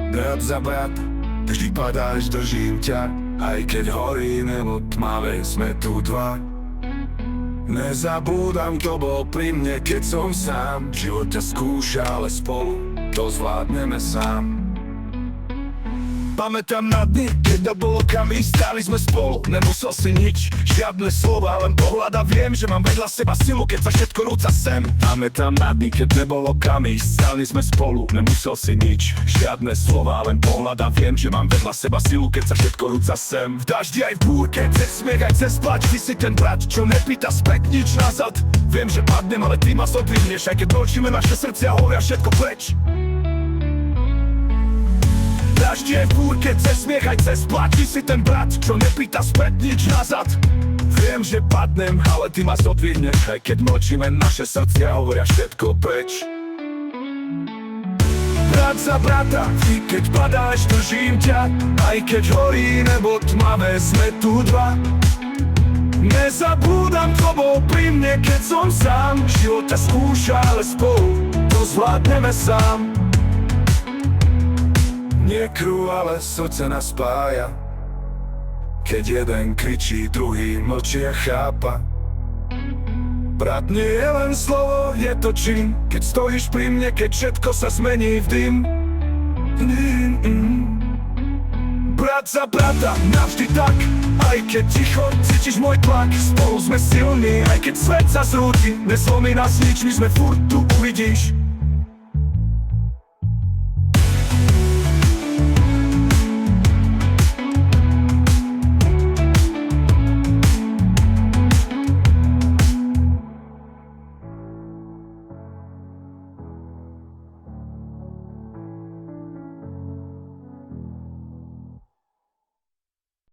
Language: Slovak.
Brat za brat, vždy padáš, držím ťa. Aj keď horí nebo tmavé, sme tu dva. Nezabúdam, to bol pri mne, keď som sám. Život ťa skúša, ale spolu to zvládneme sám. Pamätám na dny, keď to bolo kami, stáli sme spolu. Nemusel si nič, žiadne slova, len pohľad a viem, že mám vedľa seba silu, keď sa všetko rúca sem. Pamätám na dny, keď nebolo kami, stáli sme spolu. Nemusel si nič, žiadne slova, len pohľad a viem, že mám vedľa seba silu, keď sa všetko rúca sem. V daždi aj v búrke, cez smiech aj cez plač, ty si ten brat, čo nepýta späť nič nazad. Viem, že padnem, ale ty ma zodvihneš, aj keď točíme naše srdcia, horia všetko preč. Daždi aj v búrke, cez smiech aj cez plač, ty si ten brat, čo nepýta späť nič nazad. Viem, že padnem, ale ty ma zodvihneš, aj keď mlčíme naše srdcia, hovoria všetko preč. Brat za brata, ty keď padáš, držím ťa. Aj keď horí nebo tmavé, sme tu dva. Nezabúdam, to bol pri mne, keď som sám. Život ťa skúša, ale spolu to zvládneme sám. Nie krv, ale srdce nás spája. Keď jeden kričí, druhý mlčí a chápa. Brat nie je len slovo, je to čin. Keď stojíš pri mne, keď všetko sa zmení v dym. Brat za brata, navždy tak. Aj keď ticho, cítiš môj tlak. Spolu sme silní, aj keď svet sa zrúti. Nezlomí nás nič, my sme furt tu, uvidíš.